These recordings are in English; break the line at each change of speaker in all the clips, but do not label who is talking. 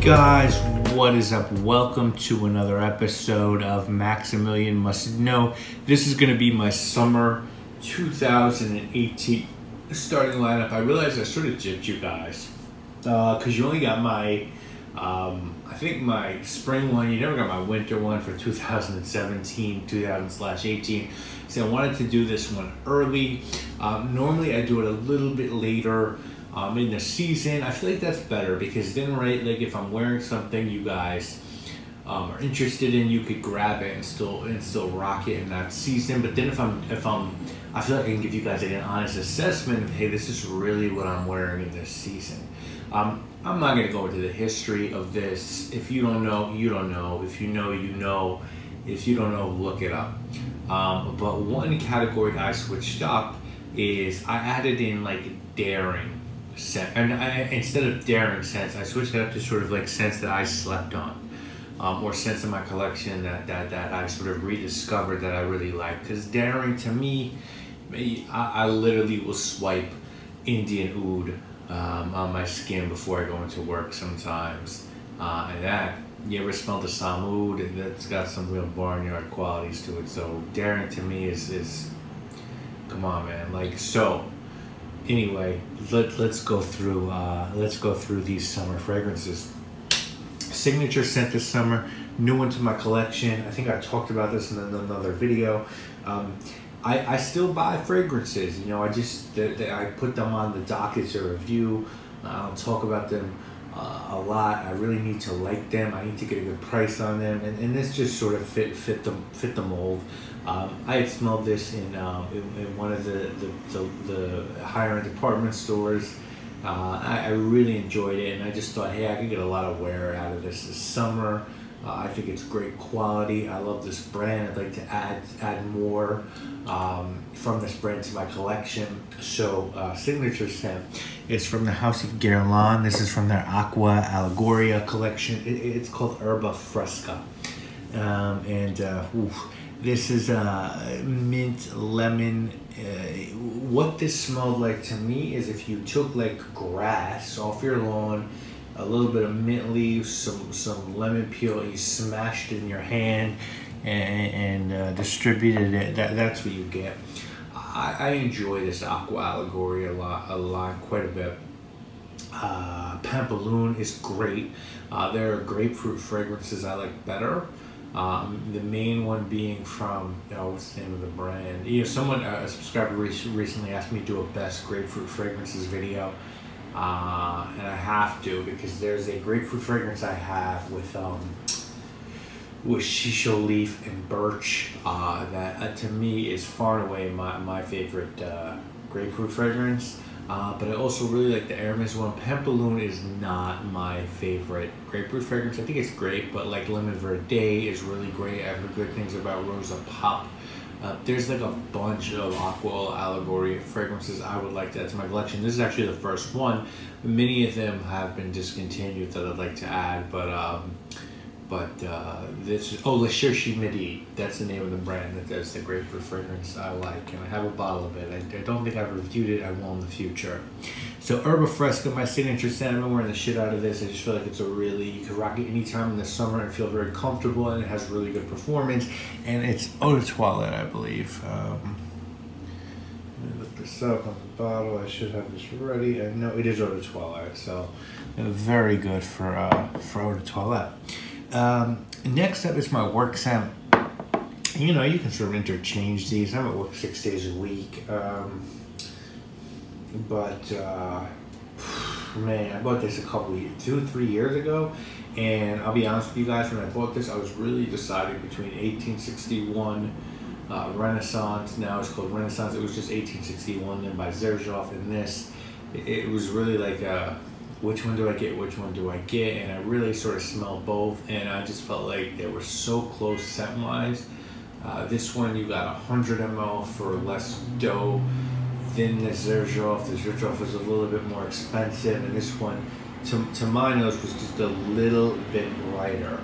guys, what is up? Welcome to another episode of Maximilian Must Know. This is going to be my summer 2018 starting lineup. I realized I sort of gypped you guys because you only got my I think my spring one. You never got my winter one for 2017 so I wanted to do this one early. Normally I do it a little bit later in the season. I feel like that's better because then, right, like if I'm wearing something you guys are interested in, you could grab it and still rock it in that season. But then if I feel like I can give you guys like an honest assessment of, hey, this is really what I'm wearing in this season. I'm not going to go into the history of this. If you don't know, you don't know. If you know, you know. If you don't know, look it up. But one category I switched up is I added in like daring scent, and instead of daring scents, I switched it up to sort of like scents that I slept on, or scents in my collection that I sort of rediscovered that I really like. Because daring to me, I literally will swipe Indian oud on my skin before I go into work sometimes, and that, you ever smelled the some oud? That's got some real barnyard qualities to it. So daring to me is come on, man. Like, so anyway, let's go through these summer fragrances. Signature scent this summer, new one to my collection. I think I talked about this in another video. I still buy fragrances, you know. I put them on the docket to review. I'll talk about them a lot. I really need to like them. I need to get a good price on them, and this just sort of fit the mold. I had smelled this in one of the higher end department stores. I really enjoyed it, and I just thought, hey, I could get a lot of wear out of this summer. I think it's great quality. I love this brand. I'd like to add more from this brand to my collection. So signature scent is from the House of Guerlain. This is from their Acqua Allegoria collection. It's called Erba Fresca, this is mint lemon. What this smelled like to me is if you took like grass off your lawn, a little bit of mint leaves, some lemon peel, and you smashed it in your hand and distributed it. That's what you get. I enjoy this Acqua Allegoria a lot, quite a bit. Pampaloon is great. There are grapefruit fragrances I like better. The main one being from, what's the name of the brand? You know, a subscriber recently asked me to do a best grapefruit fragrances video. And I have to, because there's a grapefruit fragrance I have with shisho leaf and birch that to me is far and away my favorite grapefruit fragrance. But I also really like the Hermes one. Pampaloon is not my favorite grapefruit fragrance. I think it's great, but like Lemon Verde is really great. I've heard good things about Rosa Pop. There's like a bunch of Acqua Allegoria fragrances I would like to add to my collection. This is actually the first one. Many of them have been discontinued that I'd like to add, but this is, Le Cherche Midi. That's the name of the brand that does the grapefruit fragrance I like, and I have a bottle of it. I don't think I've reviewed it. I will in the future. So Erba Fresca, my signature scent. I've been wearing the shit out of this. I just feel like it's you can rock it anytime in the summer and feel very comfortable, and it has really good performance. And it's eau de toilette, I believe. Let me look this up on the bottle. I should have this ready. I know it is eau de toilette, so very good for eau de toilette. Next up is my work scent. You know, you can sort of interchange these. I'm at work 6 days a week. Man, I bought this 2-3 years ago, and I'll be honest with you guys, when I bought this, I was really deciding between 1861 Renaissance. Now it's called Renaissance. It was just 1861, then by Xerjoff, and this. It was really like which one do I get, which one do I get, and I really sort of smelled both, and I just felt like they were so close scent-wise. This one you got 100 ml for less dough than the Xerjoff. The Xerjoff was a little bit more expensive, and this one, to my nose, was just a little bit brighter,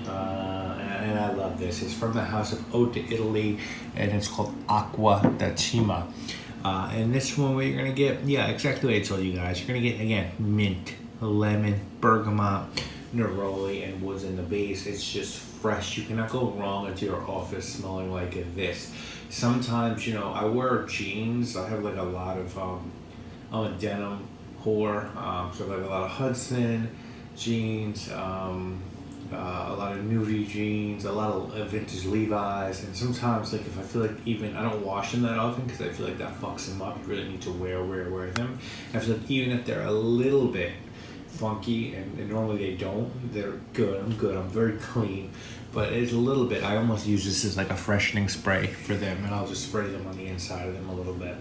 and I love this. It's from the House of Haute Italy, and it's called Acqua di Parma. And this one, what you're gonna get, yeah, exactly what I told you guys. You're gonna get, again, mint, lemon, bergamot, neroli, and woods in the base. It's just fresh. You cannot go wrong into your office smelling like this. Sometimes, you know, I wear jeans. I have like a lot of, I'm a denim whore, so like a lot of Hudson jeans, a lot of nudie jeans, a lot of vintage Levi's, and sometimes like if I feel like even, I don't wash them that often because I feel like that fucks them up. You really need to wear them. I feel like even if they're a little bit funky, and normally they don't, they're good. I'm good. I'm very clean, but it's a little bit. I almost use this as like a freshening spray for them, and I'll just spray them on the inside of them a little bit.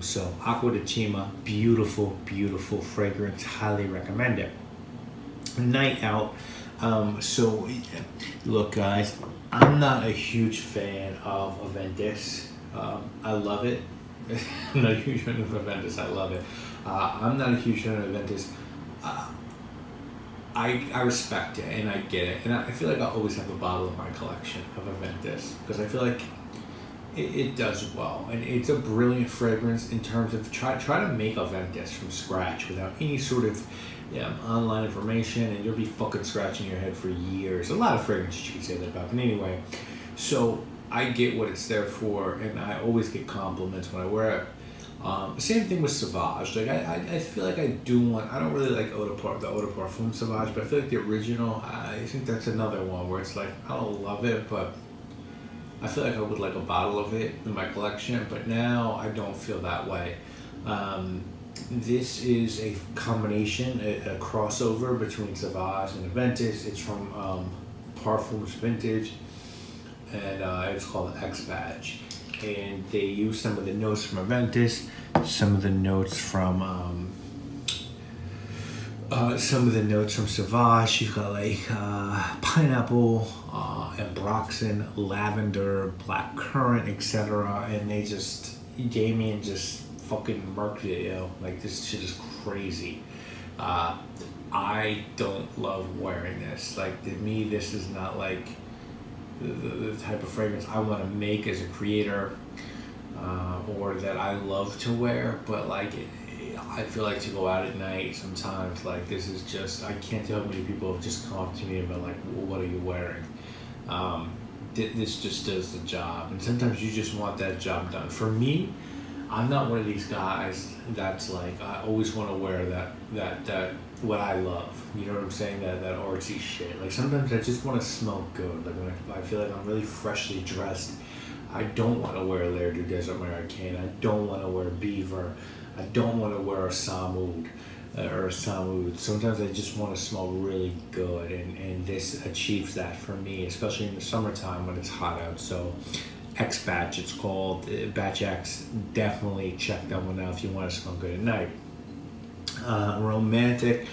So Acqua di Parma, beautiful, beautiful fragrance. Highly recommend it. Night out. So look, guys, I'm not a huge fan of Aventus. I love it. I'm not a huge fan of Aventus. I love it. I'm not a huge fan of Aventus. I respect it and I get it, and I feel like I always have a bottle in my collection of Aventus because I feel like it does well, and it's a brilliant fragrance in terms of try to make Aventus from scratch without any sort of online information, and you'll be fucking scratching your head for years. A lot of fragrances you can say that about, but anyway, so I get what it's there for, and I always get compliments when I wear it. Same thing with Sauvage. Like I feel like I do want. I don't really like the Eau de Parfum Sauvage, but I feel like the original. I think that's another one where it's like I don't love it, but I feel like I would like a bottle of it in my collection. But now I don't feel that way. This is a combination, a crossover between Sauvage and Aventus. It's from Parfums Vintage, and it's called X Badge. And they use some of the notes from Aventus, some of the notes from Sauvage. You've got like pineapple, ambroxan, lavender, black currant, etc. And they just, Damien just fucking murked it, yo. Like this shit is crazy. I don't love wearing this. Like to me, this is not like the type of fragrance I want to make as a creator, or that I love to wear. But like I feel like to go out at night sometimes, like this is just, I can't tell how many people have just come up to me about like, well, what are you wearing? This just does the job, and sometimes you just want that job done. For me, I'm not one of these guys that's like, I always want to wear that what I love. You know what I'm saying? That artsy shit. Like sometimes I just want to smell good. Like when I feel like I'm really freshly dressed, I don't want to wear Lair du Desert Americaine. I don't want to wear Beaver. I don't want to wear a Samud or a Samud. Sometimes I just want to smell really good, and this achieves that for me, especially in the summertime when it's hot out. So X Batch, it's called Batch X. Definitely check that one out if you want to smell good at night. Romantic,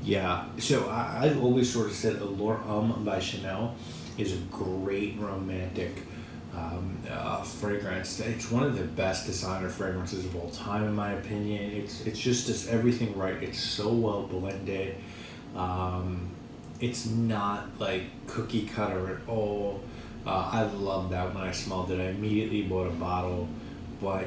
yeah. So I've always sort of said Allure by Chanel is a great romantic fragrance. It's one of the best designer fragrances of all time, in my opinion. It's just everything right. It's so well blended. It's not like cookie cutter at all. I love that when I smelled it. I immediately bought a bottle, but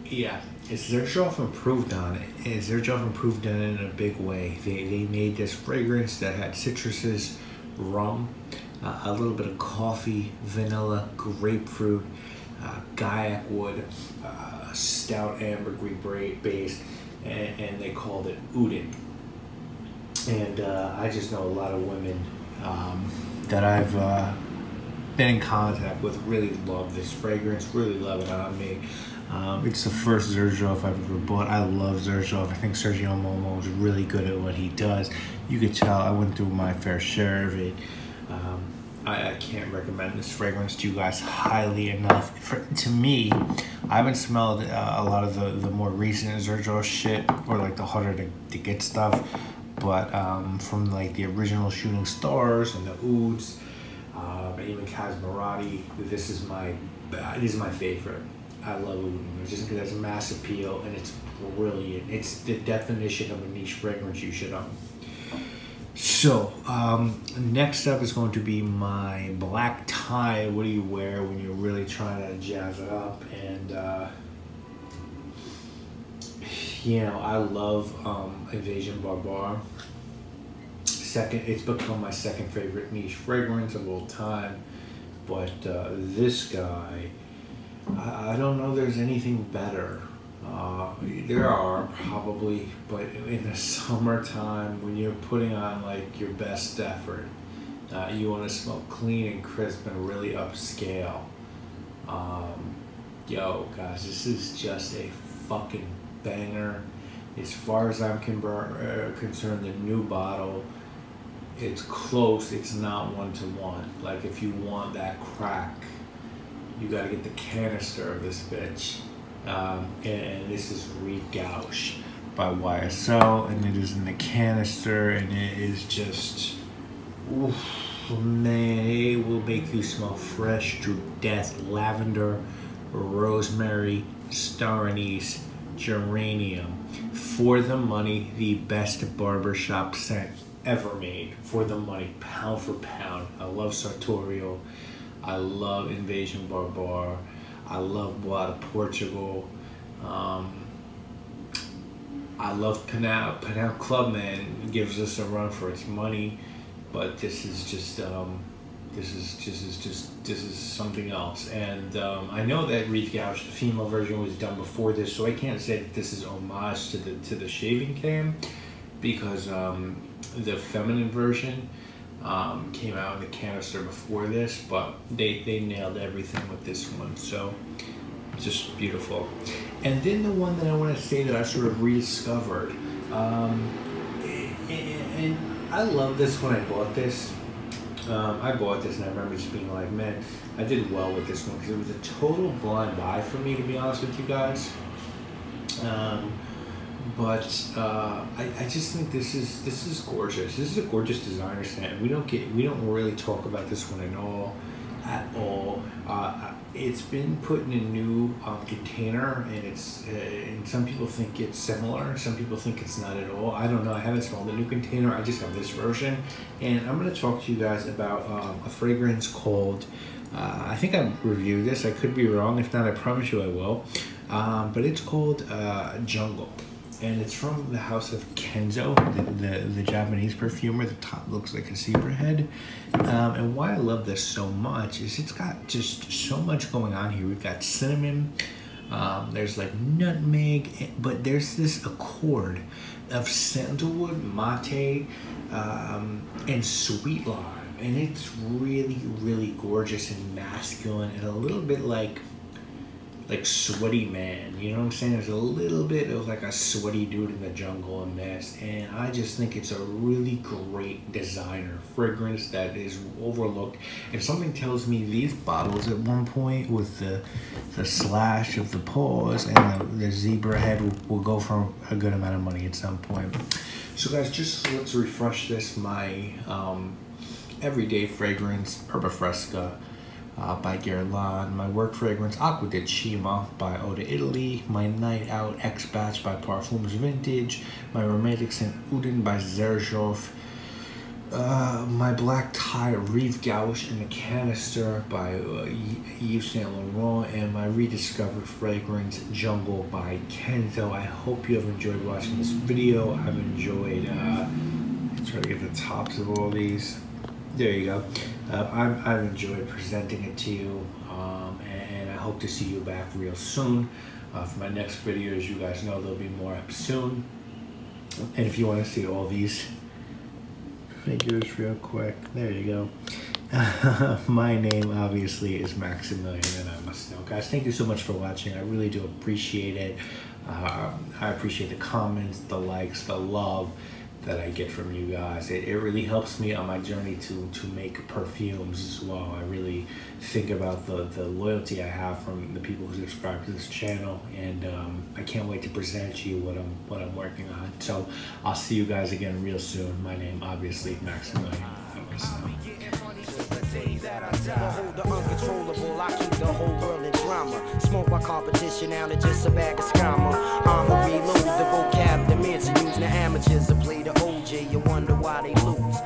yeah, it's Xerjoff improved on it. Xerjoff improved on it in a big way. They made this fragrance that had citruses, rum, a little bit of coffee, vanilla, grapefruit, Gaiac wood, stout ambergris base, and they called it Udin. And I just know a lot of women that I've been in contact with really love this fragrance, really love it on me. It's the first Xerjoff I've ever bought. I love Xerjoff. I think Sergio Momo is really good at what he does. You could tell I went through my fair share of it. I can't recommend this fragrance to you guys highly enough. To me, I haven't smelled a lot of the more recent Xerjoff shit, or like the harder to get stuff, but from like the original Shooting Stars and the Ouds, even Casmarati, this is my favorite. I love Udin just because it has mass appeal and it's brilliant. It's the definition of a niche fragrance you should own. So next up is going to be my black tie. What do you wear when you're really trying to jazz it up? And you know, I love Invasion Barbar. Second, it's become my second favorite niche fragrance of all time. But this guy, I don't know there's anything better. There are probably, but in the summertime when you're putting on like your best effort, you want to smell clean and crisp and really upscale. Yo guys, this is just a fucking banger. As far as I'm concerned, the new bottle, it's close, it's not one-to-one. Like if you want that crack, you gotta get the canister of this bitch. And this is Rive Gauche by YSL, and it is in the canister, and it is just, oof, man, it will make you smell fresh to death. Lavender, rosemary, star anise, geranium. For the money, the best barbershop scent ever made. For the money, pound for pound. I love Sartorial. I love Invasion Barbar. I love Bois de Portugal. I love Pinal. Pinal Clubman gives us a run for its money, but this is just this is something else. And I know that Rive Gauche, the female version, was done before this, so I can't say that this is homage to the shaving cam, because the feminine version came out in the canister before this, but they nailed everything with this one, so just beautiful. And then the one that I want to say that I sort of rediscovered, and I love this when I bought this. I bought this and I remember just being like, man, I did well with this one, because it was a total blind buy for me, to be honest with you guys. But I just think this is gorgeous. This is a gorgeous designer scent. We don't really talk about this one at all. It's been put in a new container, and and some people think it's similar. Some people think it's not at all. I don't know. I haven't smelled the new container. I just have this version, and I'm going to talk to you guys about a fragrance called. I think I reviewed this. I could be wrong. If not, I promise you I will. But it's called Jungle. And it's from the house of Kenzo, the Japanese perfumer. The top looks like a zebra head. And why I love this so much is it's got just so much going on here. We've got cinnamon, there's like nutmeg, but there's this accord of sandalwood, mate, and sweet lime. And it's really, really gorgeous and masculine, and a little bit like Sweaty Man, you know what I'm saying? There's a little bit of like a sweaty dude in the jungle in this, and I just think it's a really great designer fragrance that is overlooked. And something tells me these bottles at one point with the slash of the paws and the zebra head will go for a good amount of money at some point. So guys, just let's refresh this. My everyday fragrance, Herba Fresca, by Guerlain. My work fragrance, Acqua di Parma by Eau de Italy. My night out, X-Batch by Parfums Vintage. My romantic scent, Udin by Xerjoff. My black tie, Rive Gauche in the canister by Yves Saint Laurent. And my rediscovered fragrance, Jungle by Kenzo. I hope you have enjoyed watching this video. I've enjoyed, try to get the tops of all these. There you go. I've enjoyed presenting it to you, and I hope to see you back real soon for my next video. As you guys know, there'll be more up soon. And if you want to see all these figures real quick, there you go. My name obviously is Maximilian, and I must know. Guys, thank you so much for watching. I really do appreciate it. I appreciate the comments, the likes, the love that I get from you guys. It really helps me on my journey to make perfumes as well. I really think about the loyalty I have from the people who subscribe to this channel, and I can't wait to present to you what I'm working on. So I'll see you guys again real soon. My name obviously Maximilian.
Behold the uncontrollable, I keep the whole world in drama. Smoke my competition out, it's just a bag of scammer. I'ma reload the vocab, the men to use the amateurs to play the OJ, you wonder why they lose.